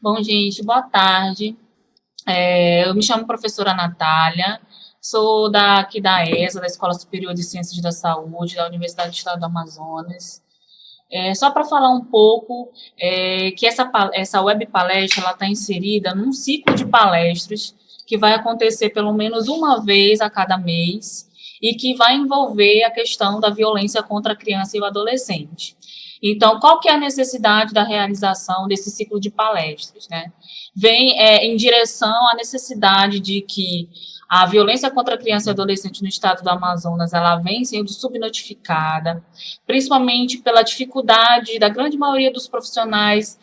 Bom, gente, boa tarde. Eu me chamo professora Natália, sou aqui da ESA, da Escola Superior de Ciências da Saúde, da Universidade do Estado do Amazonas. Só para falar um pouco, que essa web palestra está inserida num ciclo de palestras que vai acontecer pelo menos uma vez a cada mês e que vai envolver a questão da violência contra a criança e o adolescente. Então, qual que é a necessidade da realização desse ciclo de palestras, né? Vem em direção à necessidade de que a violência contra a criança e adolescente no estado do Amazonas, ela vem sendo subnotificada, principalmente pela dificuldade da grande maioria dos profissionais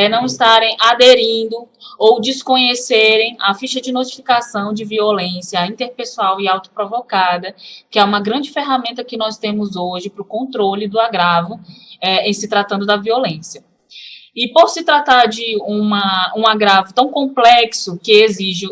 não estarem aderindo ou desconhecerem a ficha de notificação de violência interpessoal e autoprovocada, que é uma grande ferramenta que nós temos hoje para o controle do agravo em se tratando da violência. E por se tratar de um agravo tão complexo que exige,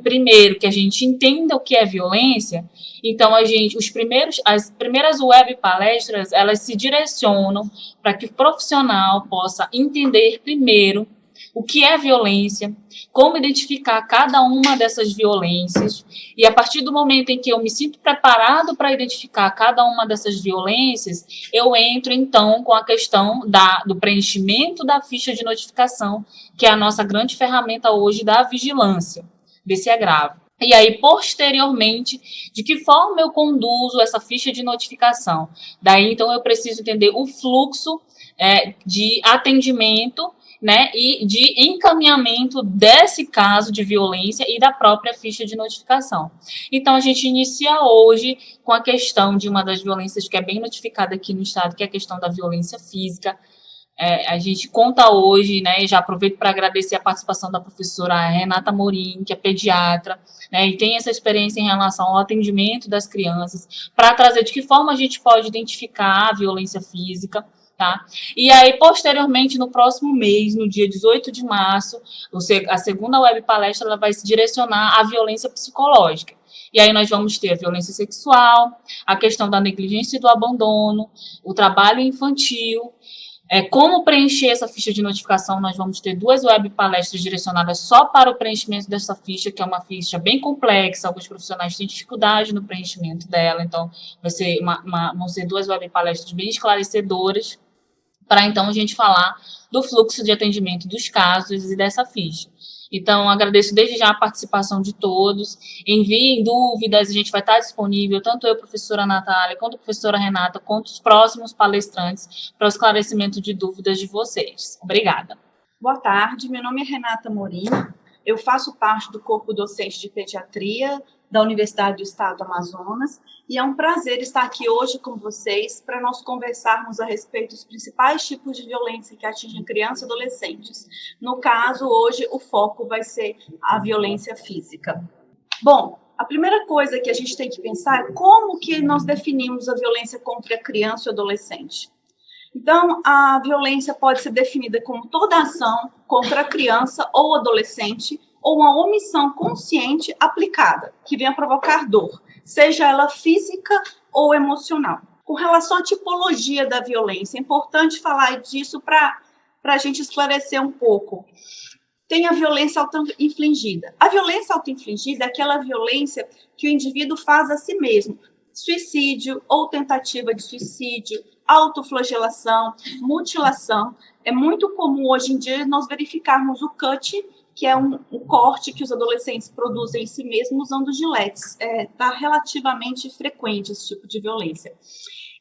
primeiro, que a gente entenda o que é violência, então as primeiras web palestras, elas se direcionam para que o profissional possa entender primeiro o que é violência, como identificar cada uma dessas violências, e a partir do momento em que eu me sinto preparado para identificar cada uma dessas violências, eu entro, então, com a questão do preenchimento da ficha de notificação, que é a nossa grande ferramenta hoje da vigilância desse agravo. E aí, posteriormente, de que forma eu conduzo essa ficha de notificação? Daí, então, eu preciso entender o fluxo de atendimento, né, e de encaminhamento desse caso de violência e da própria ficha de notificação. Então, a gente inicia hoje com a questão de uma das violências que é bem notificada aqui no estado, que é a questão da violência física. A gente conta hoje, né, e já aproveito para agradecer a participação da professora Renata Morim, que é pediatra, né, e tem essa experiência em relação ao atendimento das crianças, para trazer de que forma a gente pode identificar a violência física. Tá? E aí, posteriormente, no próximo mês, no dia 18 de março, a segunda web palestra ela vai se direcionar à violência psicológica. E aí nós vamos ter a violência sexual, a questão da negligência e do abandono, o trabalho infantil. Como preencher essa ficha de notificação, nós vamos ter duas web palestras direcionadas só para o preenchimento dessa ficha, que é uma ficha bem complexa, alguns profissionais têm dificuldade no preenchimento dela, então vão ser duas web palestras bem esclarecedoras, para então a gente falar do fluxo de atendimento dos casos e dessa ficha. Então, agradeço desde já a participação de todos. Enviem dúvidas, a gente vai estar disponível, tanto eu, professora Natália, quanto a professora Renata, quanto os próximos palestrantes, para o esclarecimento de dúvidas de vocês. Obrigada. Boa tarde, meu nome é Renata Morim, eu faço parte do corpo docente de pediatria da Universidade do Estado do Amazonas, e é um prazer estar aqui hoje com vocês para nós conversarmos a respeito dos principais tipos de violência que atingem crianças e adolescentes. No caso, hoje, o foco vai ser a violência física. Bom, a primeira coisa que a gente tem que pensar é como que nós definimos a violência contra a criança e o adolescente. Então, a violência pode ser definida como toda ação contra a criança ou adolescente ou uma omissão consciente aplicada, que venha provocar dor, seja ela física ou emocional. Com relação à tipologia da violência, é importante falar disso para a gente esclarecer um pouco. Tem a violência auto-infligida. A violência auto-infligida é aquela violência que o indivíduo faz a si mesmo. Suicídio ou tentativa de suicídio, autoflagelação, mutilação. É muito comum hoje em dia nós verificarmos o cut, que é um corte que os adolescentes produzem em si mesmos usando giletes. Está relativamente frequente esse tipo de violência.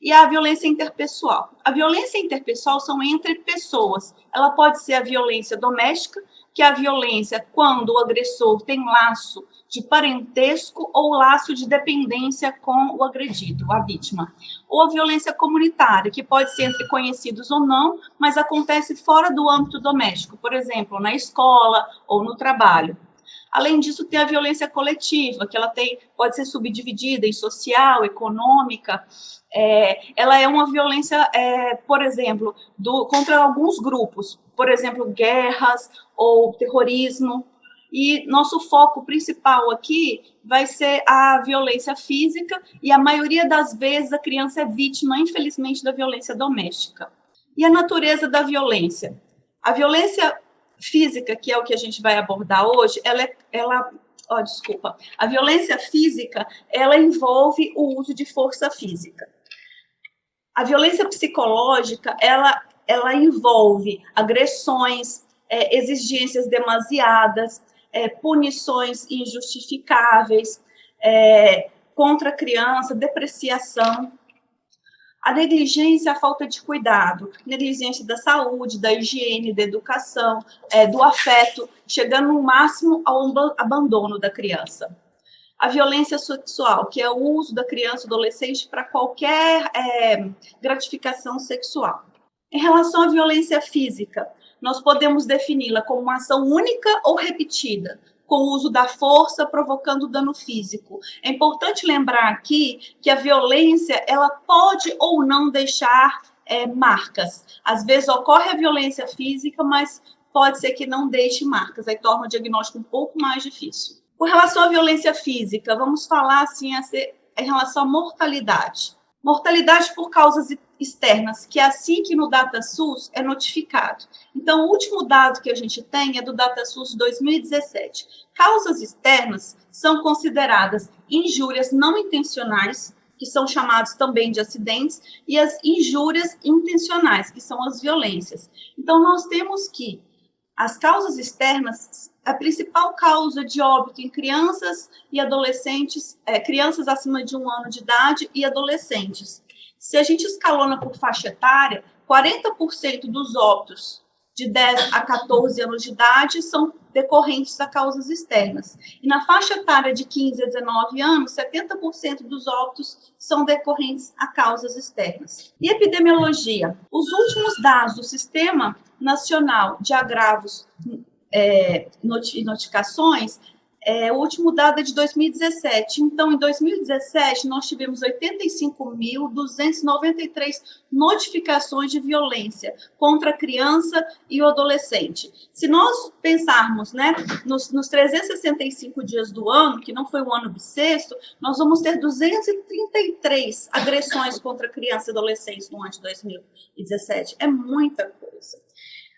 E a violência interpessoal. A violência interpessoal são entre pessoas. Ela pode ser a violência doméstica, que é a violência quando o agressor tem laço de parentesco ou laço de dependência com o agredido, a vítima. Ou a violência comunitária, que pode ser entre conhecidos ou não, mas acontece fora do âmbito doméstico, por exemplo, na escola ou no trabalho. Além disso, tem a violência coletiva, que ela pode ser subdividida em social, econômica. Ela é uma violência, por exemplo, contra alguns grupos, por exemplo, guerras ou terrorismo. E nosso foco principal aqui vai ser a violência física, e a maioria das vezes a criança é vítima, infelizmente, da violência doméstica. E a natureza da violência? A violência física, que é o que a gente vai abordar hoje, a violência física, ela envolve o uso de força física. A violência psicológica, ela envolve agressões, exigências demasiadas, punições injustificáveis, contra a criança, depreciação. A negligência, a falta de cuidado, negligência da saúde, da higiene, da educação, do afeto, chegando no máximo ao abandono da criança. A violência sexual, que é o uso da criança ou adolescente para qualquer gratificação sexual. Em relação à violência física, nós podemos defini-la como uma ação única ou repetida, com o uso da força provocando dano físico. É importante lembrar aqui que a violência ela pode ou não deixar marcas. Às vezes ocorre a violência física, mas pode ser que não deixe marcas, aí torna o diagnóstico um pouco mais difícil. Com relação à violência física, vamos falar assim em relação à mortalidade. Mortalidade por causas externas, que é assim que no DataSUS é notificado. Então, o último dado que a gente tem é do DataSUS de 2017. Causas externas são consideradas injúrias não intencionais, que são chamados também de acidentes, e as injúrias intencionais, que são as violências. Então, nós temos que as causas externas, a principal causa de óbito em crianças e adolescentes, crianças acima de 1 ano de idade e adolescentes. Se a gente escalona por faixa etária, 40% dos óbitos de 10 a 14 anos de idade são decorrentes a causas externas. E na faixa etária de 15 a 19 anos, 70% dos óbitos são decorrentes a causas externas. E epidemiologia? Os últimos dados do Sistema Nacional de Agravos e Notificações, o último dado é de 2017. Então, em 2017, nós tivemos 85.293 notificações de violência contra a criança e o adolescente. Se nós pensarmos, né, nos 365 dias do ano, que não foi um ano bissexto, nós vamos ter 233 agressões contra criança e adolescente no ano de 2017. É muita coisa.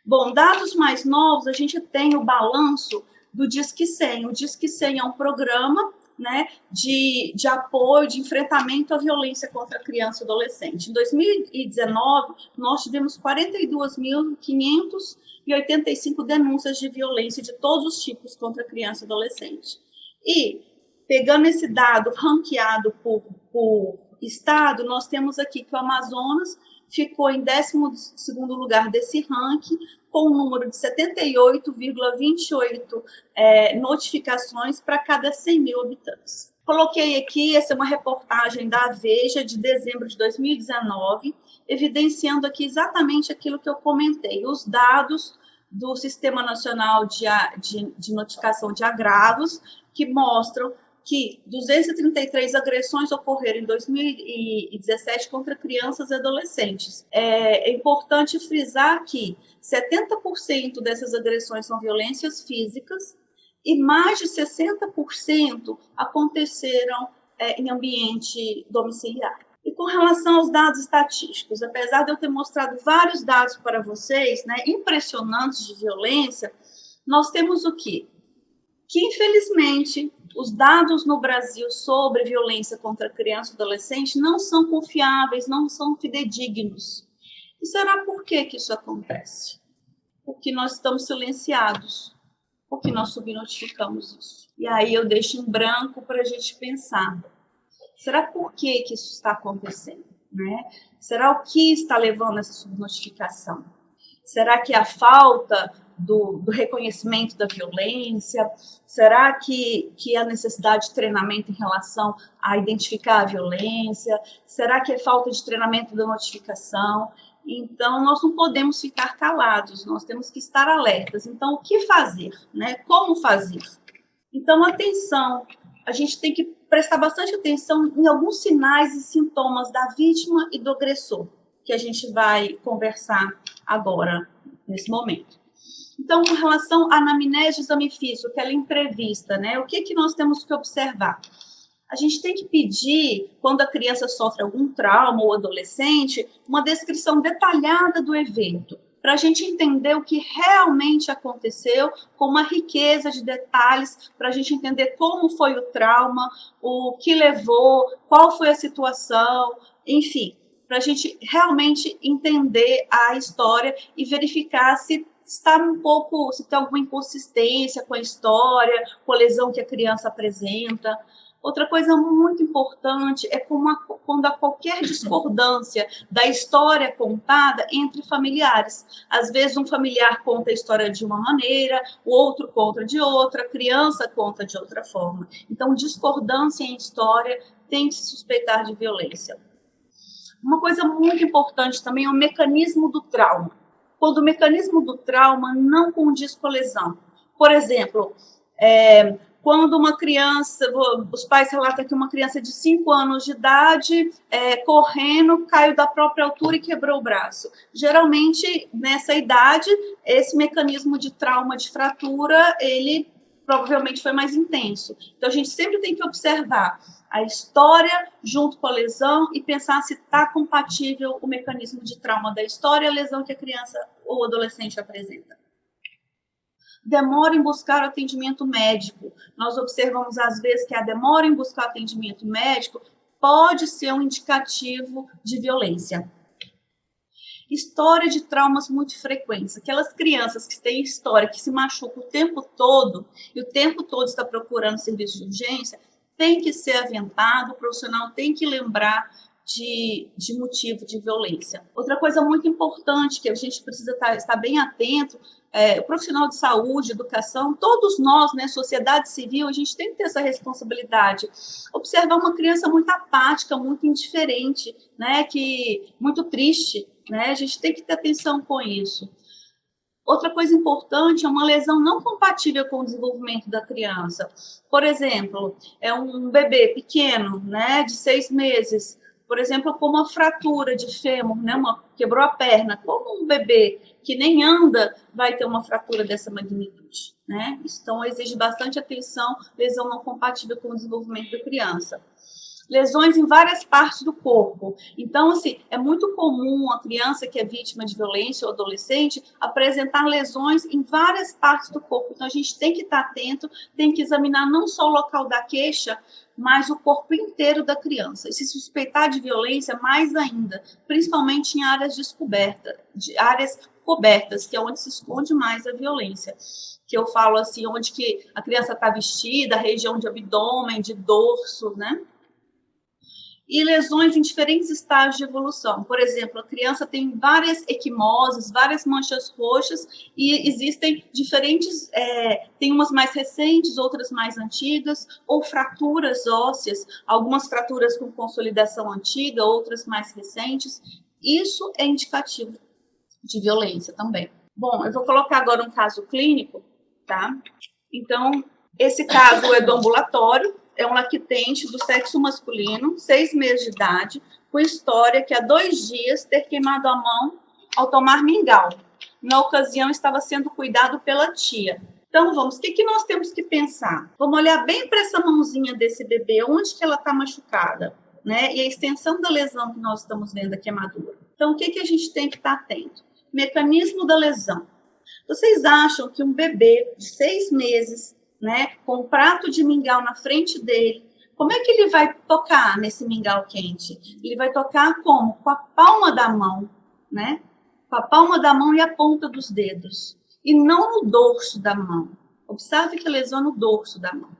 Bom, dados mais novos, a gente tem o balanço do Disque 100. O Disque 100 é um programa, né, de apoio, de enfrentamento à violência contra a criança e adolescente. Em 2019, nós tivemos 42.585 denúncias de violência de todos os tipos contra a criança e adolescente. E, pegando esse dado ranqueado por estado, nós temos aqui que o Amazonas ficou em 12º lugar desse ranking, com um número de 78,28 notificações para cada 100 mil habitantes. Coloquei aqui, essa é uma reportagem da Veja, de dezembro de 2019, evidenciando aqui exatamente aquilo que eu comentei, os dados do Sistema Nacional de Notificação de Agravos, que mostram que 233 agressões ocorreram em 2017 contra crianças e adolescentes. É importante frisar que 70% dessas agressões são violências físicas e mais de 60% aconteceram em ambiente domiciliar. E com relação aos dados estatísticos, apesar de eu ter mostrado vários dados para vocês, né, impressionantes de violência, nós temos o quê? Que, infelizmente, os dados no Brasil sobre violência contra criança e adolescente não são confiáveis, não são fidedignos. E será por que isso acontece? Porque nós estamos silenciados, porque nós subnotificamos isso. E aí eu deixo em branco para a gente pensar. Será por que isso está acontecendo? Né? Será o que está levando a essa subnotificação? Será que a falta do reconhecimento da violência? Será que a necessidade de treinamento em relação a identificar a violência? Será que é falta de treinamento da notificação? Então, nós não podemos ficar calados, nós temos que estar alertas. Então, o que fazer? Né? Como fazer? Então, atenção, a gente tem que prestar bastante atenção em alguns sinais e sintomas da vítima e do agressor, que a gente vai conversar agora, nesse momento. Então, com relação à anamnese do exame físico, aquela entrevista, né? O que nós temos que observar? A gente tem que pedir, quando a criança sofre algum trauma ou adolescente, uma descrição detalhada do evento, para a gente entender o que realmente aconteceu, com uma riqueza de detalhes, para a gente entender como foi o trauma, o que levou, qual foi a situação, enfim, para a gente realmente entender a história e verificar se está um pouco, se tem alguma inconsistência com a história, com a lesão que a criança apresenta. Outra coisa muito importante é quando há qualquer discordância da história contada entre familiares. Às vezes, um familiar conta a história de uma maneira, o outro conta de outra, a criança conta de outra forma. Então, discordância em história tem que se suspeitar de violência. Uma coisa muito importante também é o mecanismo do trauma. Quando o mecanismo do trauma não condiz com a lesão. Por exemplo, quando uma criança, os pais relatam que uma criança de 5 anos de idade, correndo, caiu da própria altura e quebrou o braço. Geralmente, nessa idade, esse mecanismo de trauma, de fratura, ele provavelmente foi mais intenso. Então, a gente sempre tem que observar a história junto com a lesão e pensar se está compatível o mecanismo de trauma da história e a lesão que a criança ou adolescente apresenta. Demora em buscar atendimento médico. Nós observamos, às vezes, que a demora em buscar atendimento médico pode ser um indicativo de violência. História de traumas muito frequentes. Aquelas crianças que têm história, que se machucam o tempo todo, e o tempo todo está procurando serviço de urgência, tem que ser aventado, o profissional tem que lembrar de motivo de violência. Outra coisa muito importante que a gente precisa estar bem atento, o profissional de saúde, educação, todos nós, né, sociedade civil, a gente tem que ter essa responsabilidade. Observar uma criança muito apática, muito indiferente, né, muito triste, né, a gente tem que ter atenção com isso. Outra coisa importante é uma lesão não compatível com o desenvolvimento da criança. Por exemplo, é um bebê pequeno, né, de 6 meses, por exemplo, com uma fratura de fêmur, né, quebrou a perna. Como um bebê que nem anda vai ter uma fratura dessa magnitude, né? Então, exige bastante atenção, lesão não compatível com o desenvolvimento da criança. Lesões em várias partes do corpo. Então, assim, é muito comum a criança que é vítima de violência ou adolescente apresentar lesões em várias partes do corpo. Então, a gente tem que estar atento, tem que examinar não só o local da queixa, mas o corpo inteiro da criança. E se suspeitar de violência, mais ainda, principalmente em áreas descobertas, áreas cobertas, que é onde se esconde mais a violência. Que eu falo assim, onde que a criança está vestida, a região de abdômen, de dorso, né? E lesões em diferentes estágios de evolução. Por exemplo, a criança tem várias equimoses, várias manchas roxas, e existem diferentes, tem umas mais recentes, outras mais antigas, ou fraturas ósseas, algumas fraturas com consolidação antiga, outras mais recentes. Isso é indicativo de violência também. Bom, eu vou colocar agora um caso clínico, tá? Então, esse caso é do ambulatório, é um lactente do sexo masculino, 6 meses de idade, com história que há 2 dias ter queimado a mão ao tomar mingau. Na ocasião, estava sendo cuidado pela tia. Então, o que nós temos que pensar? Vamos olhar bem para essa mãozinha desse bebê, onde que ela está machucada, né? E a extensão da lesão que nós estamos vendo, a queimadura. Então, o que a gente tem que estar atento? Mecanismo da lesão. Vocês acham que um bebê de 6 meses, né, com um prato de mingau na frente dele, como é que ele vai tocar nesse mingau quente? Ele vai tocar como? Com a palma da mão, né? Com a palma da mão e a ponta dos dedos. E não no dorso da mão. Observe que a lesão é no dorso da mão.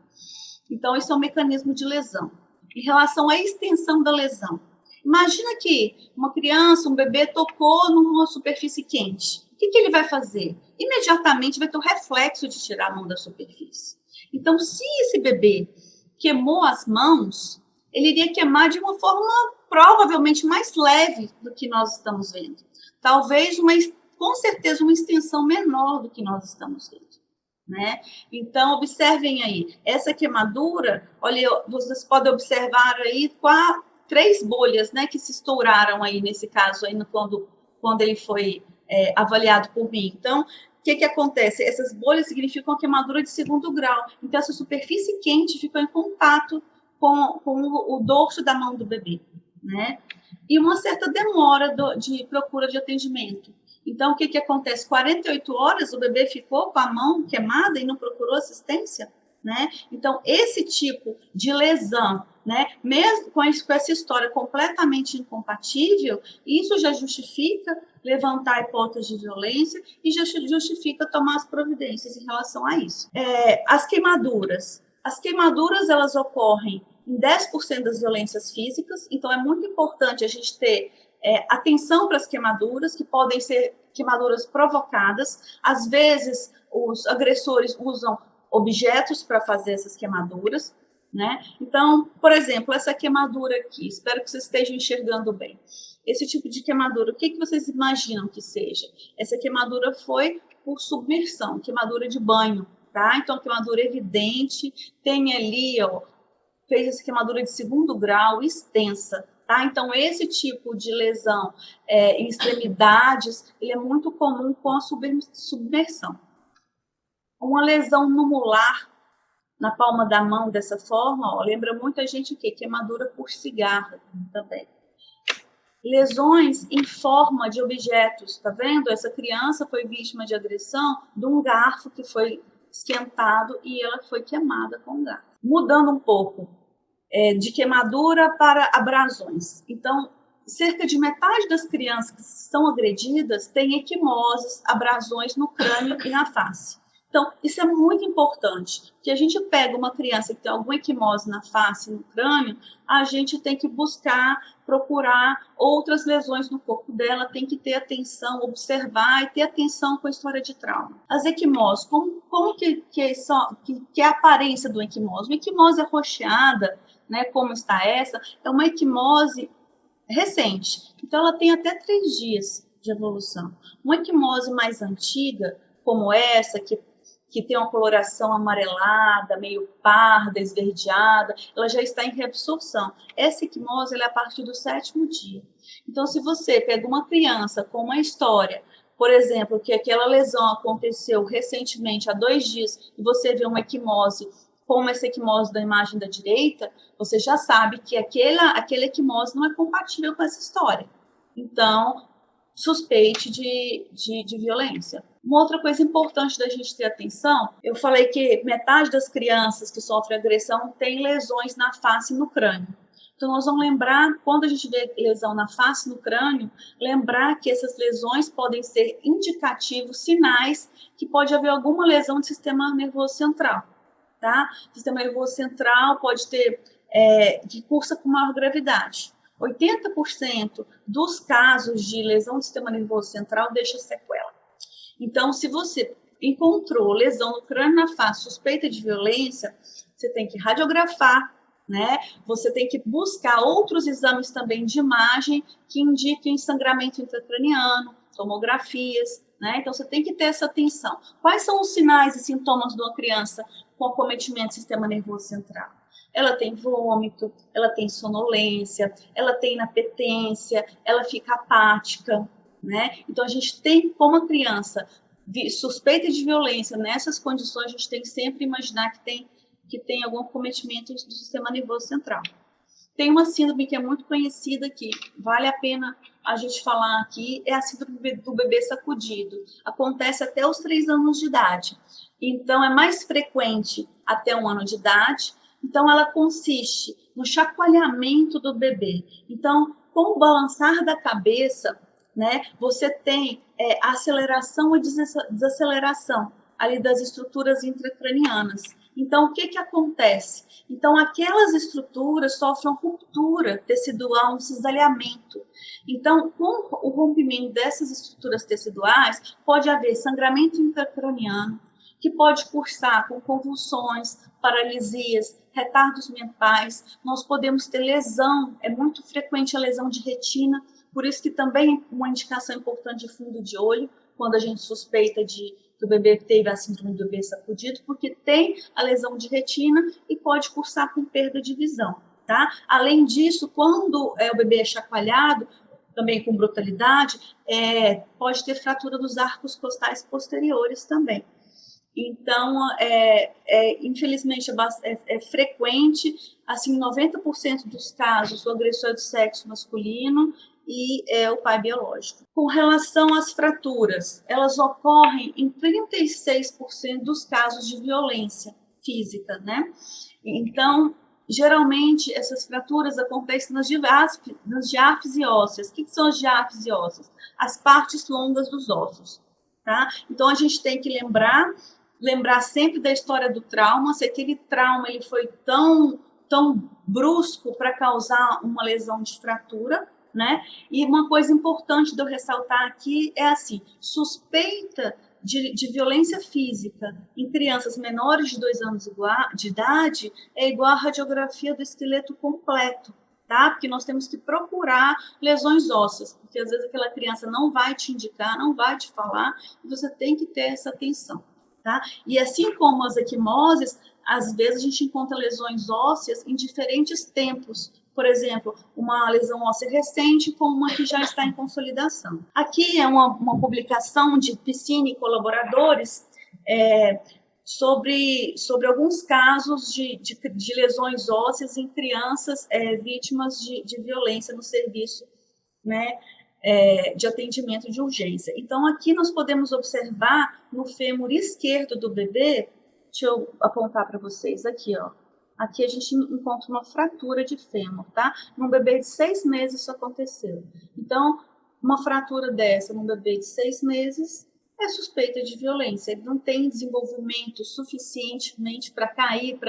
Então, esse é um mecanismo de lesão. Em relação à extensão da lesão. Imagina que uma criança, um bebê, tocou numa superfície quente. O que ele vai fazer? Imediatamente vai ter o reflexo de tirar a mão da superfície. Então, se esse bebê queimou as mãos, ele iria queimar de uma forma provavelmente mais leve do que nós estamos vendo. Talvez, com certeza, uma extensão menor do que nós estamos vendo. Né? Então, observem aí, essa queimadura, olha, vocês podem observar aí 3 bolhas, né, que se estouraram aí nesse caso, aí quando ele foi avaliado por mim. Então, o que acontece? Essas bolhas significam a queimadura de 2º grau. Então, essa superfície quente ficou em contato com o dorso da mão do bebê, né? E uma certa demora de procura de atendimento. Então, o que, que acontece? 48 horas o bebê ficou com a mão queimada e não procurou assistência? Né? Então, esse tipo de lesão, né, mesmo com essa história completamente incompatível, isso já justifica levantar a hipótese de violência e já justifica tomar as providências em relação a isso. As queimaduras. As queimaduras, elas ocorrem em 10% das violências físicas, então é muito importante a gente ter atenção para as queimaduras, que podem ser queimaduras provocadas. Às vezes, os agressores usam objetos para fazer essas queimaduras, né? Então, por exemplo, essa queimadura aqui, espero que vocês estejam enxergando bem. Esse tipo de queimadura, o que, que vocês imaginam que seja? Essa queimadura foi por submersão, queimadura de banho, tá? Então, queimadura evidente, tem ali, ó, fez essa queimadura de 2º grau, extensa, tá? Então, esse tipo de lesão em extremidades, ele é muito comum com a submersão. Uma lesão no molar, na palma da mão, dessa forma, ó, lembra muita gente o quê? Queimadura por cigarro também. Lesões em forma de objetos, tá vendo? Essa criança foi vítima de agressão de um garfo que foi esquentado e ela foi queimada com o garfo. Mudando um pouco de queimadura para abrasões. Então, cerca de metade das crianças que são agredidas têm equimoses, abrasões no crânio e na face. Então, isso é muito importante, que a gente pega uma criança que tem alguma equimose na face, no crânio, a gente tem que buscar, procurar outras lesões no corpo dela, tem que ter atenção, observar e ter atenção com a história de trauma. As equimoses, como que é a aparência do equimose? Uma equimose arroxeada, né, como está essa, é uma equimose recente, então ela tem até 3 dias de evolução. Uma equimose mais antiga, como essa, que tem uma coloração amarelada, meio parda, esverdeada, ela já está em reabsorção. Essa equimose ela é a partir do 7º dia. Então, se você pega uma criança com uma história, por exemplo, que aquela lesão aconteceu recentemente, há 2 dias, e você vê uma equimose, como essa equimose da imagem da direita, você já sabe que aquela equimose não é compatível com essa história. Então, suspeite de violência. Uma outra coisa importante da gente ter atenção, eu falei que metade das crianças que sofrem agressão tem lesões na face e no crânio. Então, nós vamos lembrar, quando a gente vê lesão na face e no crânio, lembrar que essas lesões podem ser indicativos, sinais que pode haver alguma lesão do sistema nervoso central, tá? O sistema nervoso central pode ter, que cursa com maior gravidade. 80% dos casos de lesão do sistema nervoso central deixa sequela. Então, se você encontrou lesão no crânio, na face, suspeita de violência, você tem que radiografar, né? Você tem que buscar outros exames também de imagem que indiquem sangramento intracraniano, tomografias, né? Então, você tem que ter essa atenção. Quais são os sinais e sintomas de uma criança com acometimento do sistema nervoso central? Ela tem vômito, ela tem sonolência, ela tem inapetência, ela fica apática, né? Então, a gente tem, como a criança suspeita de violência nessas condições, a gente tem que sempre imaginar que tem algum acometimento do sistema nervoso central. Tem uma síndrome que é muito conhecida que vale a pena a gente falar aqui, é a síndrome do bebê sacudido. Acontece até os 3 anos de idade. Então, é mais frequente até 1 ano de idade. Então, ela consiste no chacoalhamento do bebê. Então, com o balançar da cabeça, né, você tem aceleração e desaceleração ali das estruturas intracranianas. Então, o que que acontece? Então, aquelas estruturas sofrem ruptura tecidual, um cisalhamento. Então, com o rompimento dessas estruturas teciduais, pode haver sangramento intracraniano, que pode cursar com convulsões, paralisias, retardos mentais. Nós podemos ter lesão, é muito frequente a lesão de retina, por isso que também é uma indicação importante de fundo de olho, quando a gente suspeita que o bebê teve a síndrome do bebê sacudido, porque tem a lesão de retina e pode cursar com perda de visão, tá? Além disso, quando o bebê é chacoalhado, também com brutalidade, pode ter fratura dos arcos costais posteriores também. Então, infelizmente, é frequente, assim, 90% dos casos, o agressor é do sexo masculino e o pai biológico. Com relação às fraturas, elas ocorrem em 36% dos casos de violência física, né? Então, geralmente, essas fraturas acontecem nas diáfise ósseas. O que são as diáfise ósseas? As partes longas dos ossos, tá? Então, a gente tem que lembrar sempre da história do trauma, se aquele trauma ele foi tão brusco para causar uma lesão de fratura, né? E uma coisa importante de eu ressaltar aqui é assim, suspeita de violência física em crianças menores de 2 anos de idade é igual à radiografia do esqueleto completo, tá? Porque nós temos que procurar lesões ósseas, porque às vezes aquela criança não vai te indicar, não vai te falar, e você tem que ter essa atenção, tá? E assim como as equimoses, às vezes a gente encontra lesões ósseas em diferentes tempos. Por exemplo, uma lesão óssea recente com uma que já está em consolidação. Aqui é uma publicação de Piscine e colaboradores sobre alguns casos de lesões ósseas em crianças vítimas de violência no serviço, né, de atendimento de urgência. Então, aqui nós podemos observar no fêmur esquerdo do bebê, deixa eu apontar para vocês aqui, ó. Aqui a gente encontra uma fratura de fêmur, tá? Num bebê de 6 meses isso aconteceu. Então, uma fratura dessa num bebê de 6 meses é suspeita de violência. Ele não tem desenvolvimento suficientemente para cair,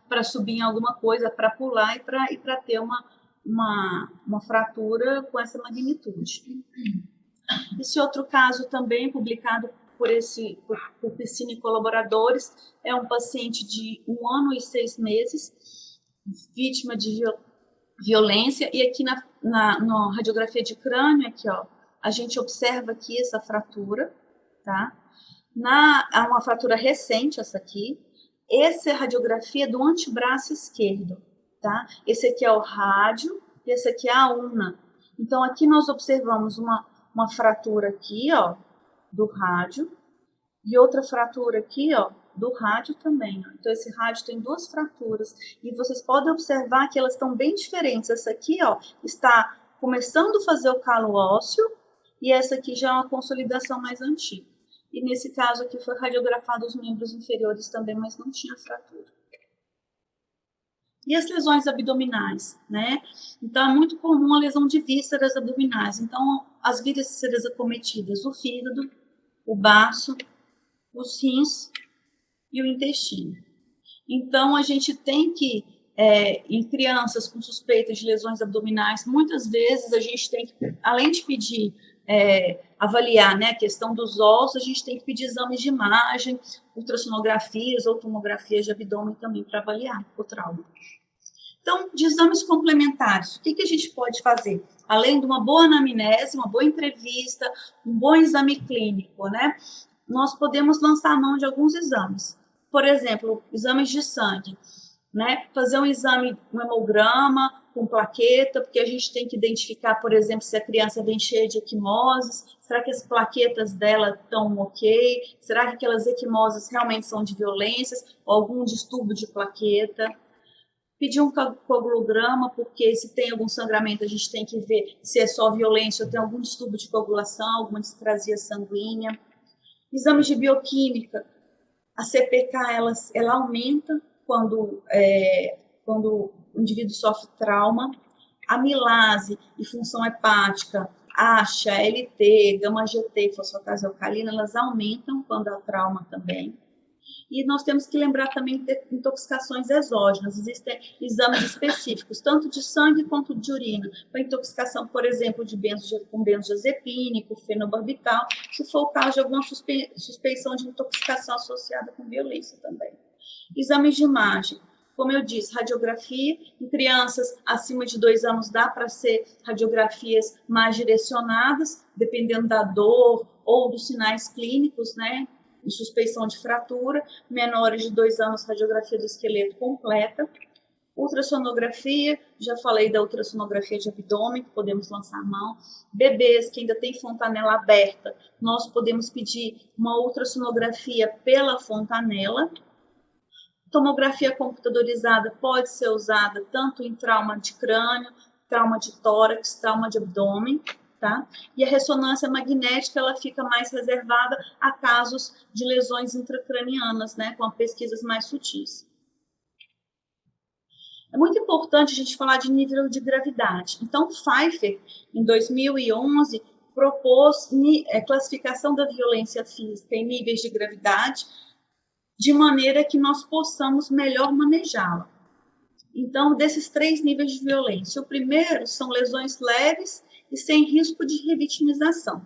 para subir em alguma coisa, para pular e para ter uma fratura com essa magnitude. Esse outro caso também publicado por Piscine e colaboradores é um paciente de 1 ano e 6 meses, vítima de violência, e aqui na radiografia de crânio, aqui, ó, a gente observa aqui essa fratura, tá? Há uma fratura recente, essa aqui. Essa é a radiografia do antebraço esquerdo, tá? Esse aqui é o rádio e esse aqui é a ulna. Então, aqui nós observamos uma fratura aqui, ó, do rádio, e outra fratura aqui, ó, do rádio também. Ó. Então, esse rádio tem 2 fraturas, e vocês podem observar que elas estão bem diferentes. Essa aqui, ó, está começando a fazer o calo ósseo, e essa aqui já é uma consolidação mais antiga. E nesse caso aqui foi radiografado os membros inferiores também, mas não tinha fratura. E as lesões abdominais, né? Então, é muito comum a lesão de vísceras abdominais. Então, as vísceras acometidas, o fígado, o baço, os rins e o intestino. Então, a gente tem que, em crianças com suspeita de lesões abdominais, muitas vezes a gente tem que, além de pedir, avaliar, né, a questão dos ossos, a gente tem que pedir exames de imagem, ultrassonografias ou tomografias de abdômen também para avaliar o trauma. Então, de exames complementares, o que a gente pode fazer? Além de uma boa anamnese, uma boa entrevista, um bom exame clínico, né? Nós podemos lançar a mão de alguns exames. Por exemplo, exames de sangue, né? Fazer um exame, um hemograma com plaqueta, porque a gente tem que identificar, por exemplo, se a criança vem cheia de equimoses, será que as plaquetas dela estão ok? Será que aquelas equimoses realmente são de violências ou algum distúrbio de plaqueta? Pedir um coagulograma, porque se tem algum sangramento, a gente tem que ver se é só violência ou tem algum distúrbio de coagulação, alguma displasia sanguínea. Exames de bioquímica, a CPK ela aumenta quando o indivíduo sofre trauma. Amilase e função hepática, ASHA, LT, gama-GT, fosfatase alcalina, elas aumentam quando há trauma também. E nós temos que lembrar também de intoxicações exógenas. Existem exames específicos, tanto de sangue quanto de urina, para intoxicação, por exemplo, com benzodiazepínico, fenobarbital, se for o caso de alguma suspeição de intoxicação associada com violência também. Exames de imagem. Como eu disse, radiografia em crianças acima de 2 anos dá para ser radiografias mais direcionadas, dependendo da dor ou dos sinais clínicos, né? Suspeição de fratura, menores de 2 anos, radiografia do esqueleto completa. Ultrassonografia, já falei da ultrassonografia de abdômen, que podemos lançar a mão. Bebês que ainda têm fontanela aberta, nós podemos pedir uma ultrassonografia pela fontanela. Tomografia computadorizada pode ser usada tanto em trauma de crânio, trauma de tórax, trauma de abdômen, tá? E a ressonância magnética, ela fica mais reservada a casos de lesões intracranianas, né, com pesquisas mais sutis. É muito importante a gente falar de nível de gravidade. Então, Pfeiffer, em 2011, propôs classificação da violência física em níveis de gravidade, de maneira que nós possamos melhor manejá-la. Então, desses 3 níveis de violência, o primeiro são lesões leves e sem risco de revitimização.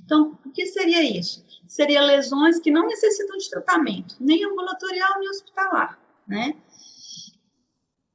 Então, o que seria isso? Seria lesões que não necessitam de tratamento, nem ambulatorial, nem hospitalar, né?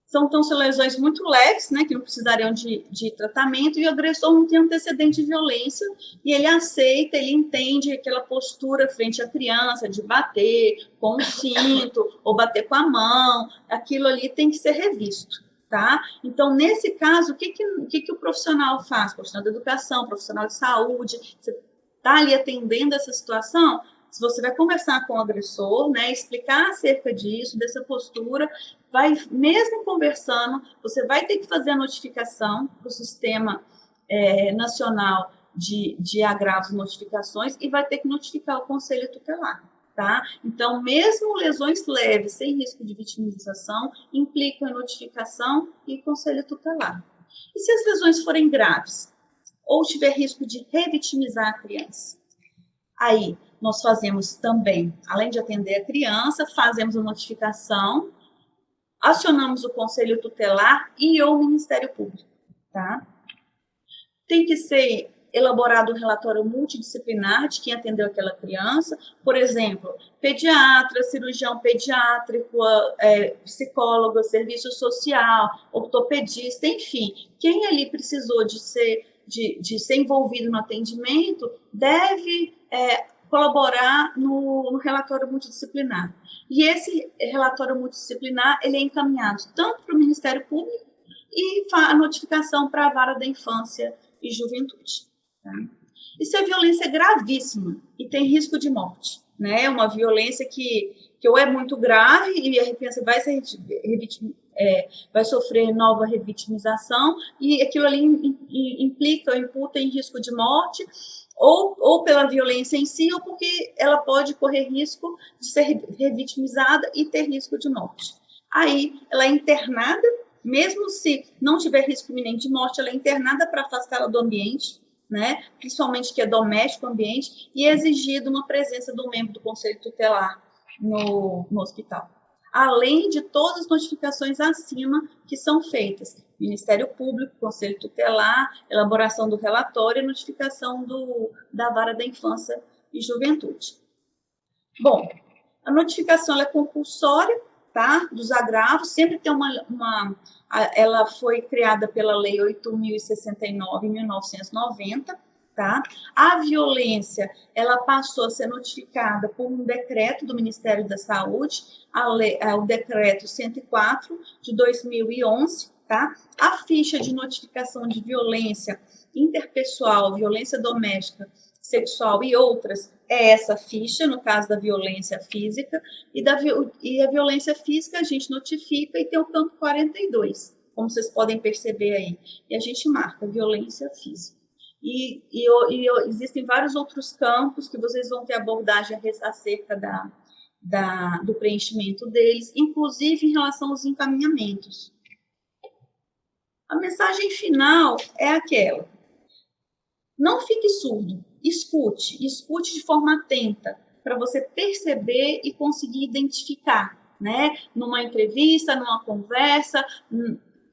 São lesões muito leves, né, que não precisariam de tratamento, e o agressor não tem antecedente de violência, e ele aceita, ele entende aquela postura frente à criança, de bater com o cinto, ou bater com a mão, aquilo ali tem que ser revisto, tá? Então, nesse caso, o que o profissional faz? O profissional da educação, o profissional de saúde, você está ali atendendo essa situação, se você vai conversar com o agressor, né, explicar acerca disso, dessa postura, vai, mesmo conversando, você vai ter que fazer a notificação para o Sistema Nacional de Agravos e Notificações e vai ter que notificar o Conselho Tutelar, tá? Então, mesmo lesões leves, sem risco de vitimização, implicam em notificação e Conselho Tutelar. E se as lesões forem graves ou tiver risco de revitimizar a criança? Aí, nós fazemos também, além de atender a criança, fazemos a notificação, acionamos o Conselho Tutelar e ou o Ministério Público, tá? Tem que ser elaborado um relatório multidisciplinar de quem atendeu aquela criança, por exemplo, pediatra, cirurgião pediátrico, psicólogo, serviço social, ortopedista, enfim, quem ali precisou de ser envolvido no atendimento deve colaborar no relatório multidisciplinar. E esse relatório multidisciplinar, ele é encaminhado tanto para o Ministério Público e a notificação para a Vara da Infância e Juventude. Tá? Isso é violência gravíssima e tem risco de morte. Né? Uma violência que ou é muito grave e a criança vai sofrer nova revitimização e aquilo ali implica, imputa em risco de morte, ou pela violência em si, ou porque ela pode correr risco de ser revitimizada e ter risco de morte. Aí, ela é internada, mesmo se não tiver risco iminente de morte, ela é internada para afastá-la do ambiente, né? Principalmente que é doméstico o ambiente, e é exigida uma presença do membro do Conselho Tutelar no hospital. Além de todas as notificações acima que são feitas. Ministério Público, Conselho Tutelar, elaboração do relatório e notificação da Vara da Infância e Juventude. Bom, a notificação é compulsória, tá? Dos agravos, sempre tem ela foi criada pela Lei 8.069, em 1990, tá? A violência, ela passou a ser notificada por um decreto do Ministério da Saúde, o decreto 104 de 2011, tá? A ficha de notificação de violência interpessoal, violência doméstica, sexual e outras, é essa ficha, no caso da violência física, e a violência física a gente notifica e tem o campo 42, como vocês podem perceber aí, e a gente marca violência física. E existem vários outros campos que vocês vão ter abordagem acerca do preenchimento deles, inclusive em relação aos encaminhamentos. A mensagem final é aquela: não fique surdo, escute de forma atenta, para você perceber e conseguir identificar, né? Numa entrevista, numa conversa,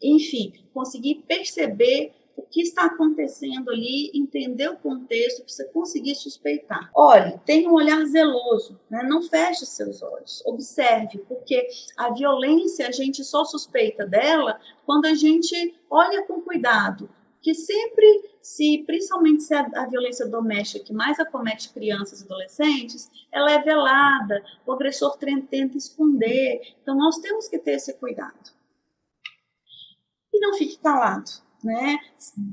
enfim, conseguir perceber o que está acontecendo ali, entender o contexto, para você conseguir suspeitar. Olhe, tenha um olhar zeloso, né? Não feche seus olhos, observe, porque a violência, a gente só suspeita dela quando a gente olha com cuidado, que sempre, principalmente se a violência doméstica que mais acomete crianças e adolescentes, ela é velada, o agressor tenta esconder, então nós temos que ter esse cuidado. E não fique calado, né?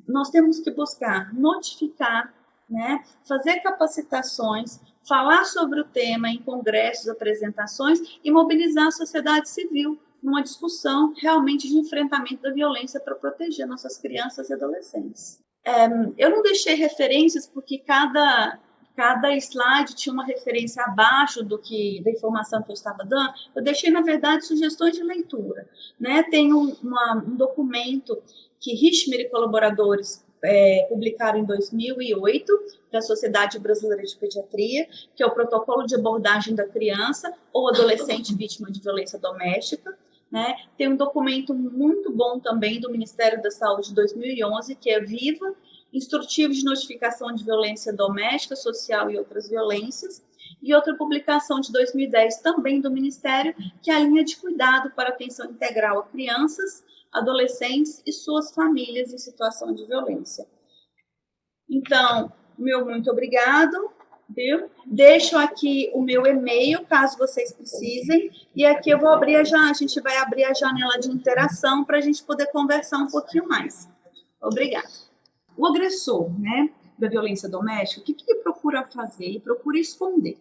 Nós temos que buscar notificar, né? Fazer capacitações, falar sobre o tema em congressos, apresentações e mobilizar a sociedade civil numa discussão realmente de enfrentamento da violência para proteger nossas crianças e adolescentes. Eu não deixei referências porque cada slide tinha uma referência abaixo da informação que eu estava dando. Eu deixei, na verdade, sugestões de leitura. Né? Tem um documento que Richmer e colaboradores publicaram em 2008, da Sociedade Brasileira de Pediatria, que é o Protocolo de Abordagem da Criança ou Adolescente Vítima de Violência Doméstica. Né? Tem um documento muito bom também do Ministério da Saúde de 2011, que é Viva, Instrutivo de Notificação de Violência Doméstica, Social e Outras Violências, e outra publicação de 2010 também do Ministério, que é a linha de cuidado para atenção integral a crianças, adolescentes e suas famílias em situação de violência. Então, meu muito obrigado, viu? Deixo aqui o meu e-mail, caso vocês precisem, e aqui eu vou abrir a gente vai abrir a janela de interação para a gente poder conversar um pouquinho mais. Obrigada. O agressor, né, da violência doméstica, o que ele procura fazer? Ele procura esconder.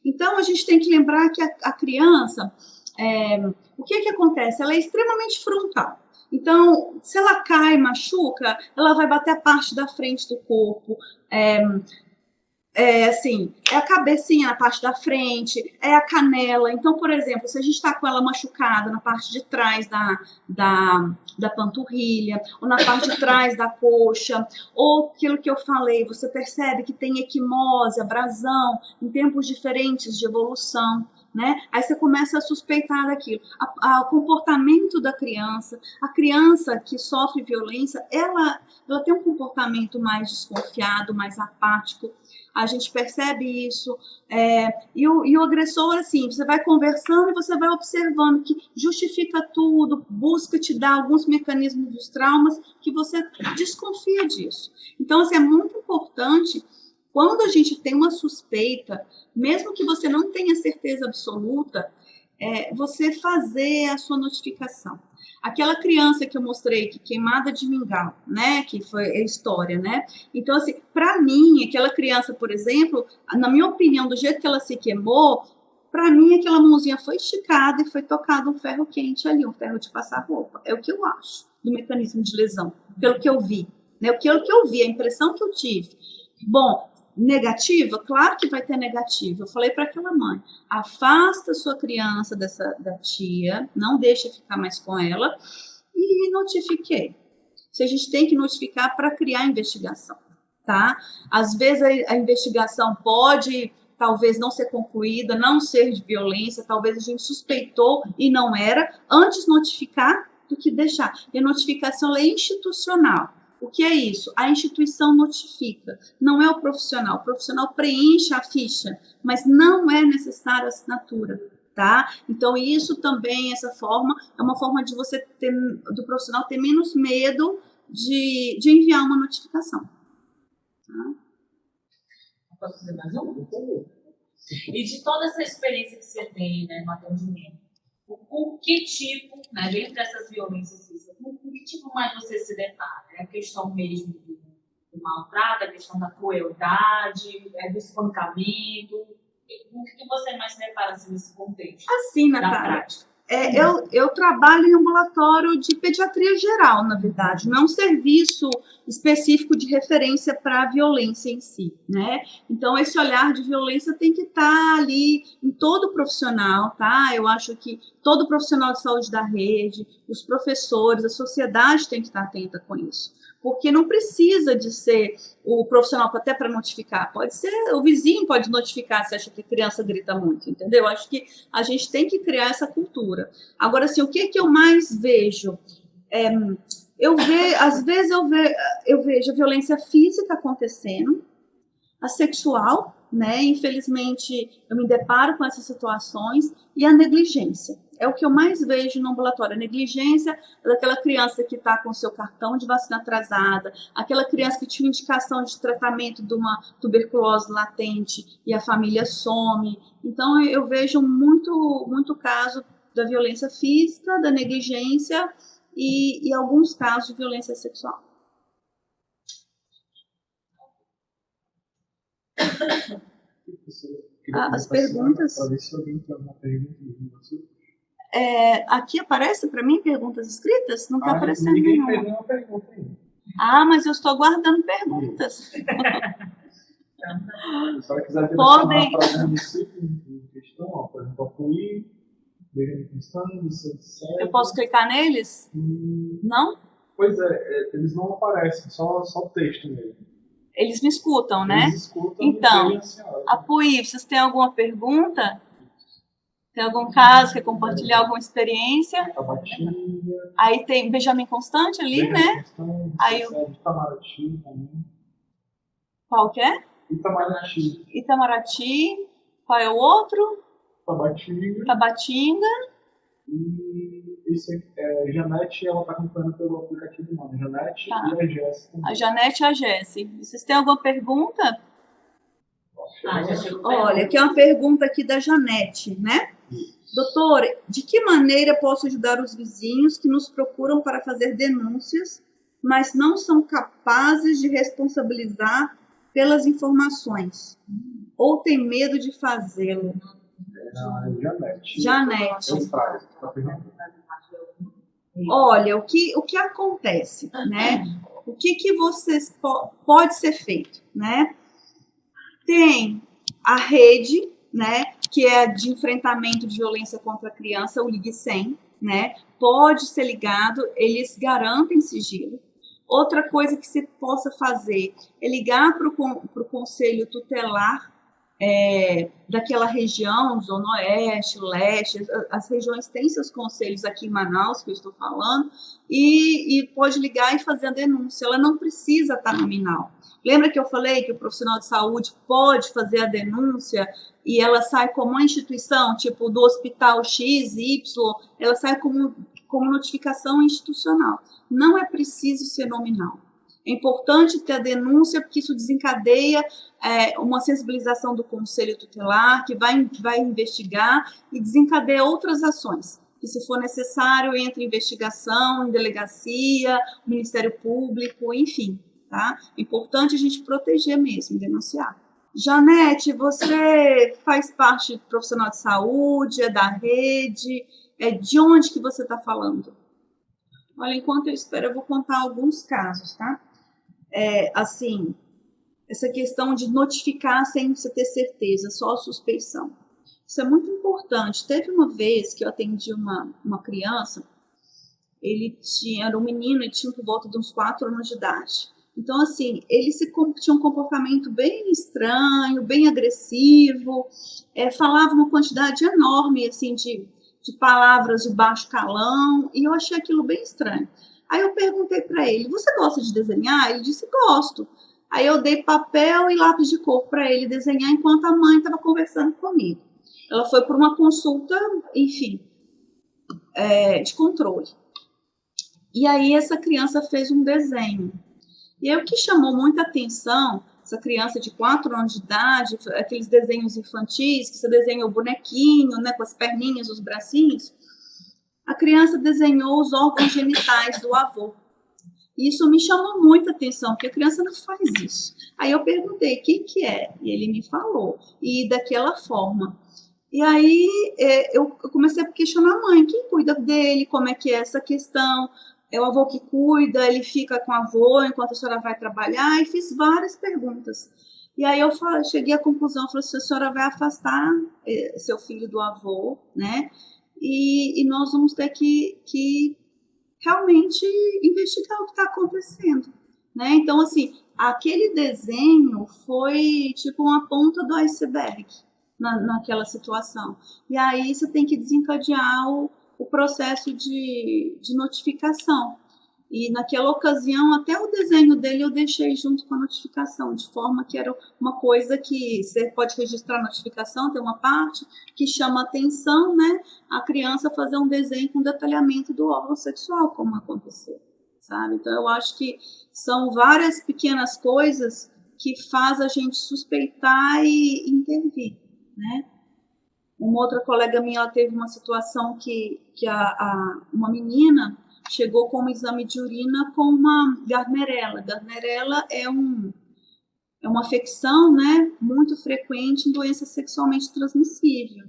Então, a gente tem que lembrar que a criança, o que acontece? Ela é extremamente frontal. Então, se ela cai, machuca, ela vai bater a parte da frente do corpo, assim, é a cabecinha na parte da frente, é a canela. Então, por exemplo, se a gente está com ela machucada na parte de trás da panturrilha, ou na parte de trás da coxa, ou aquilo que eu falei, você percebe que tem equimose, abrasão, em tempos diferentes de evolução. Né? Aí você começa a suspeitar daquilo. O comportamento da criança, a criança que sofre violência, ela tem um comportamento mais desconfiado, mais apático. A gente percebe isso. E o agressor, assim, você vai conversando e você vai observando que justifica tudo, busca te dar alguns mecanismos dos traumas que você desconfia disso. Então, assim, é muito importante, quando a gente tem uma suspeita, mesmo que você não tenha certeza absoluta, você fazer a sua notificação. Aquela criança que eu mostrei, que queimada de mingau, né, que foi a história, né? Então, assim, para mim, aquela criança, por exemplo, na minha opinião, do jeito que ela se queimou, para mim, aquela mãozinha foi esticada e foi tocado um ferro quente ali, um ferro de passar roupa. É o que eu acho do mecanismo de lesão, pelo que eu vi, né? O que eu vi, a impressão que eu tive. Bom, negativa? Claro que vai ter negativa. Eu falei para aquela mãe, afasta sua criança da tia, não deixa ficar mais com ela, e notifiquei. Se a gente tem que notificar para criar investigação, tá? Às vezes a investigação pode, talvez, não ser concluída, não ser de violência, talvez a gente suspeitou e não era, antes notificar do que deixar. E a notificação é institucional. O que é isso? A instituição notifica, não é o profissional preenche a ficha, mas não é necessária a assinatura, tá? Então, isso também, essa forma, é uma forma de você ter, do profissional ter menos medo de enviar uma notificação. Tá? Posso fazer mais um? E de toda essa experiência que você tem, né, no atendimento, com que tipo, né, dentro dessas violências físicas, com que tipo mais você se depara? É a questão mesmo do maltrato, a questão da crueldade, do espancamento? Com que você mais se depara assim, nesse contexto? Assim, Natália, eu trabalho em ambulatório de pediatria geral, na verdade, não é um serviço específico de referência para a violência em si, né? Então, esse olhar de violência tem que estar ali em todo profissional, tá? Eu acho que todo profissional de saúde da rede, os professores, a sociedade tem que estar atenta com isso. Porque não precisa de ser o profissional até para notificar, pode ser o vizinho pode notificar se acha que a criança grita muito, entendeu? Acho que a gente tem que criar essa cultura. Agora, assim, o que eu mais vejo? Às vezes eu vejo a violência física acontecendo, a sexual, né? Infelizmente, eu me deparo com essas situações, e a negligência. É o que eu mais vejo no ambulatório, a negligência daquela criança que está com seu cartão de vacina atrasada, aquela criança que tinha indicação de tratamento de uma tuberculose latente e a família some. Então, eu vejo muito caso da violência física, da negligência e alguns casos de violência sexual. As perguntas. Para ver se alguém tem alguma pergunta. Aqui aparece para mim perguntas escritas? Não está aparecendo Ninguém nenhuma. fez nenhuma pergunta ainda. Mas eu estou guardando perguntas. Se você quiser Podem. para algum município em questão, por exemplo, Apuí, Benjamin Constant, Vicente Sérgio. Eu posso clicar neles? Não? Pois é, eles não aparecem, só texto mesmo. Eles me escutam, né? Eles escutam. Então, Apuí, vocês têm alguma pergunta? Tem algum caso, quer compartilhar alguma experiência? Tabatinga. Aí tem Benjamin Constant ali, né? Constant, aí Itamaraty também. Qual que é? Itamaraty. Itamaraty. Qual é o outro? Tabatinga. E isso é Janete, ela está acompanhando pelo aplicativo do nome. Janete e a Jéssica. A Janete e a Jéssica. Vocês têm alguma pergunta? Olha, aqui é uma pergunta aqui da Janete, né? Doutor, de que maneira posso ajudar os vizinhos que nos procuram para fazer denúncias, mas não são capazes de responsabilizar pelas informações? Ou tem medo de fazê-lo? Janete. Janete. É Olha, o que acontece, né? O que vocês pode ser feito, né? Tem a rede, né, que é de enfrentamento de violência contra a criança, o Ligue 100, né? Pode ser ligado, eles garantem sigilo. Outra coisa que se possa fazer é ligar para o conselho tutelar daquela região, Zona Oeste, Leste, as regiões têm seus conselhos aqui em Manaus, que eu estou falando, e pode ligar e fazer a denúncia. Ela não precisa estar nominal. Lembra que eu falei que o profissional de saúde pode fazer a denúncia e ela sai como uma instituição, tipo do hospital X, Y, ela sai como notificação institucional. Não é preciso ser nominal. É importante ter a denúncia, porque isso desencadeia uma sensibilização do Conselho Tutelar, que vai investigar e desencadeia outras ações, que se for necessário, entre investigação, em delegacia, Ministério Público, enfim. Tá? É importante a gente proteger mesmo, denunciar. Janete, você faz parte do profissional de saúde, é da rede, de onde que você está falando? Olha, enquanto eu espero, eu vou contar alguns casos, tá? Assim, essa questão de notificar sem você ter certeza, só a suspeição. Isso é muito importante. Teve uma vez que eu atendi uma criança, era um menino e tinha por volta de uns 4 anos de idade. Então, assim, ele tinha um comportamento bem estranho, bem agressivo, falava uma quantidade enorme, assim, de palavras de baixo calão, e eu achei aquilo bem estranho. Aí eu perguntei para ele, você gosta de desenhar? Ele disse, gosto. Aí eu dei papel e lápis de cor para ele desenhar enquanto a mãe estava conversando comigo. Ela foi por uma consulta, enfim, de controle. E aí essa criança fez um desenho. E aí o que chamou muita atenção, essa criança de 4 anos de idade, aqueles desenhos infantis, que você desenha o bonequinho, né, com as perninhas, os bracinhos, a criança desenhou os órgãos genitais do avô. E isso me chamou muita atenção, porque a criança não faz isso. Aí eu perguntei, quem que é? E ele me falou, e daquela forma. E aí eu comecei a questionar a mãe, quem cuida dele, como é que é essa questão? É o avô que cuida, ele fica com a avó enquanto a senhora vai trabalhar, e fiz várias perguntas. E aí eu cheguei à conclusão, falei assim, a senhora vai afastar seu filho do avô, né? E nós vamos ter que realmente investigar o que está acontecendo, né? Então, assim, aquele desenho foi tipo uma ponta do iceberg naquela situação. E aí você tem que desencadear o processo de notificação. E naquela ocasião, até o desenho dele eu deixei junto com a notificação, de forma que era uma coisa que você pode registrar a notificação, tem uma parte que chama atenção, né? A criança fazer um desenho com detalhamento do órgão sexual, como aconteceu, sabe? Então, eu acho que são várias pequenas coisas que faz a gente suspeitar e intervir, né? Uma outra colega minha, ela teve uma situação que uma menina chegou com um exame de urina com uma Gardnerella. Gardnerella é uma afecção, né, muito frequente em doença sexualmente transmissível.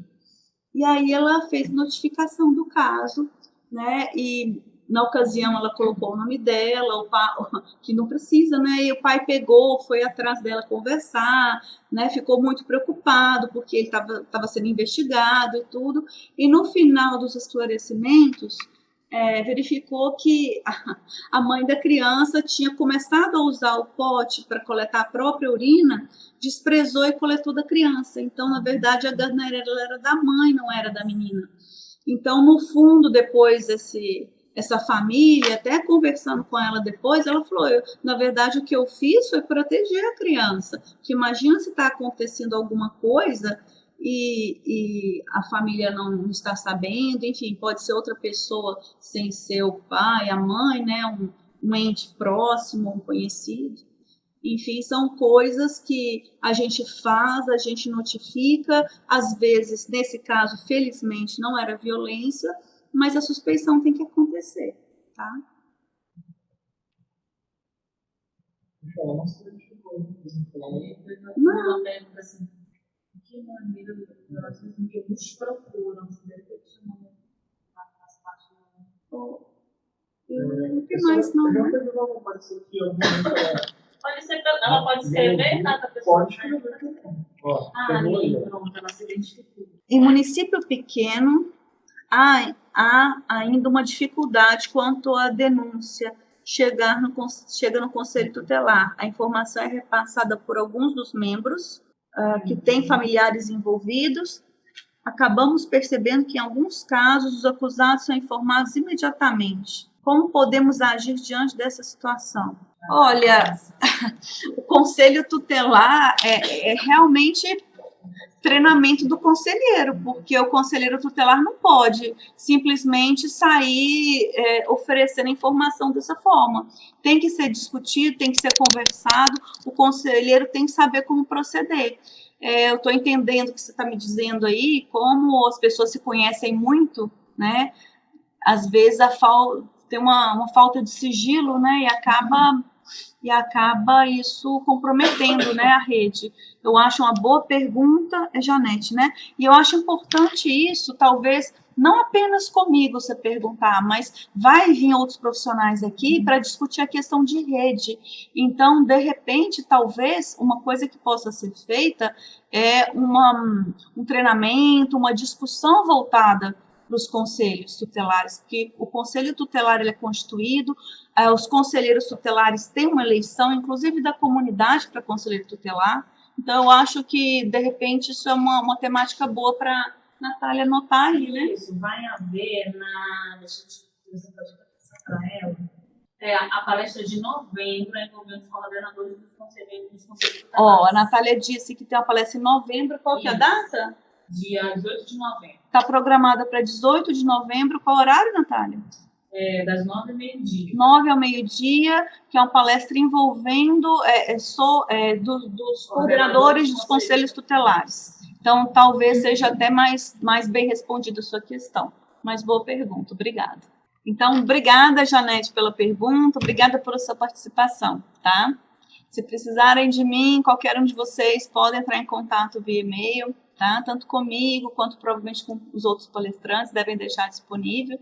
e aí ela fez notificação do caso, né, e na ocasião ela colocou o nome dela, que não precisa, né, e o pai pegou, foi atrás dela conversar, né, ficou muito preocupado, porque ele estava sendo investigado e tudo, e no final dos esclarecimentos, verificou que a mãe da criança tinha começado a usar o pote para coletar a própria urina, desprezou e coletou da criança. Então, na verdade, a ganeira era da mãe, não era da menina. Então, no fundo, depois essa família, até conversando com ela depois, ela falou, na verdade, o que eu fiz foi proteger a criança. Porque imagina se está acontecendo alguma coisa e a família não está sabendo, enfim, pode ser outra pessoa sem ser o pai, a mãe, né, um ente próximo, um conhecido. Enfim, são coisas que a gente faz, a gente notifica, às vezes, nesse caso, felizmente, não era violência, mas a suspeição tem que acontecer, tá? Não. Assim, que maneira às vezes que nos procuram, se deve ter chamado as partes. Não tem mais, não, né? Pode ser, ela pode escrever cada pessoa. Pode escrever. Ali, pronto, ela se identificou. Em município pequeno, há ainda uma dificuldade quanto à denúncia chega no Conselho Tutelar. A informação é repassada por alguns dos membros que têm familiares envolvidos. Acabamos percebendo que, em alguns casos, os acusados são informados imediatamente. Como podemos agir diante dessa situação? Olha, o Conselho Tutelar é realmente treinamento do conselheiro, porque o conselheiro tutelar não pode simplesmente sair oferecendo informação dessa forma. Tem que ser discutido, tem que ser conversado, o conselheiro tem que saber como proceder. Eu estou entendendo o que você está me dizendo aí, como as pessoas se conhecem muito, né? Às vezes tem uma falta de sigilo, né? E acaba isso comprometendo, né, a rede. Eu acho uma boa pergunta, Janete, né? E eu acho importante isso, talvez, não apenas comigo você perguntar, mas vai vir outros profissionais aqui para discutir a questão de rede. Então, de repente, talvez, uma coisa que possa ser feita é um treinamento, uma discussão voltada para os conselhos tutelares, porque o conselho tutelar ele é constituído, os conselheiros tutelares têm uma eleição, inclusive da comunidade para conselheiro tutelar. Então, eu acho que, de repente, isso é uma temática boa para Natália anotar aí, né? Isso vai haver deixa eu passar para ela. A palestra de novembro envolvendo os coordenadores dos conselheiros tutelares. A Natália disse que tem uma palestra em novembro. Qual que é a data? Dia 18 de novembro. Está programada para 18 de novembro. Qual horário, Natália? Das 9 ao meio-dia. 9 ao meio-dia, que é uma palestra envolvendo dos coordenadores dos conselhos tutelares. Então, talvez seja até mais bem respondida a sua questão. Mas boa pergunta, obrigada. Então, obrigada, Janete, pela pergunta, obrigada pela sua participação, tá? Se precisarem de mim, qualquer um de vocês pode entrar em contato via e-mail, tá? Tanto comigo, quanto provavelmente com os outros palestrantes, devem deixar disponível,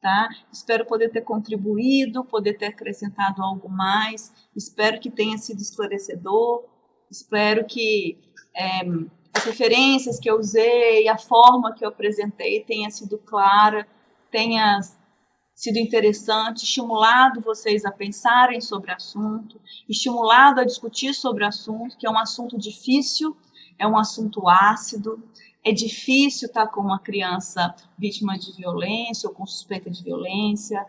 tá? Espero poder ter contribuído, poder ter acrescentado algo mais, espero que tenha sido esclarecedor, espero que as referências que eu usei, a forma que eu apresentei tenha sido clara, tenha sido interessante, estimulado vocês a pensarem sobre o assunto, estimulado a discutir sobre o assunto, que é um assunto difícil, é um assunto ácido, é difícil estar com uma criança vítima de violência ou com suspeita de violência,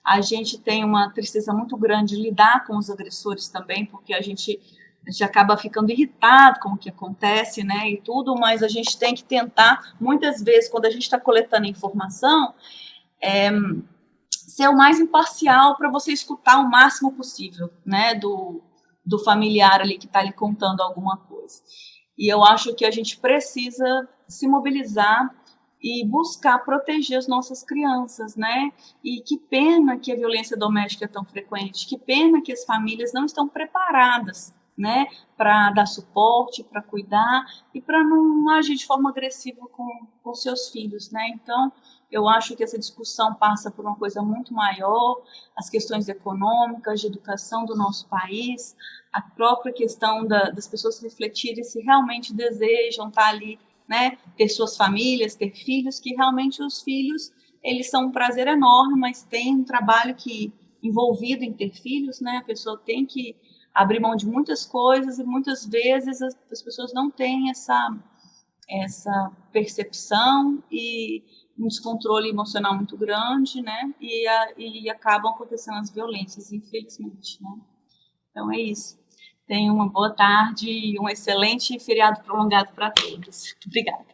a gente tem uma tristeza muito grande de lidar com os agressores também, porque a gente acaba ficando irritado com o que acontece, né, e tudo, mas a gente tem que tentar, muitas vezes, quando a gente está coletando informação, ser o mais imparcial para você escutar o máximo possível, né, do familiar ali que está lhe contando alguma coisa. E eu acho que a gente precisa se mobilizar e buscar proteger as nossas crianças, né? E que pena que a violência doméstica é tão frequente, que pena que as famílias não estão preparadas para dar suporte, para cuidar e para não agir de forma agressiva com seus filhos, né? Então, eu acho que essa discussão passa por uma coisa muito maior, as questões econômicas, de educação do nosso país, a própria questão das pessoas refletirem se realmente desejam estar ali, né? Ter suas famílias, ter filhos, que realmente os filhos, eles são um prazer enorme, mas tem um trabalho envolvido em ter filhos, né? A pessoa tem que abrir mão de muitas coisas e muitas vezes as pessoas não têm essa percepção e um descontrole emocional muito grande, né? E acabam acontecendo as violências, infelizmente, né? Então é isso. Tenham uma boa tarde e um excelente feriado prolongado para todos. Obrigada.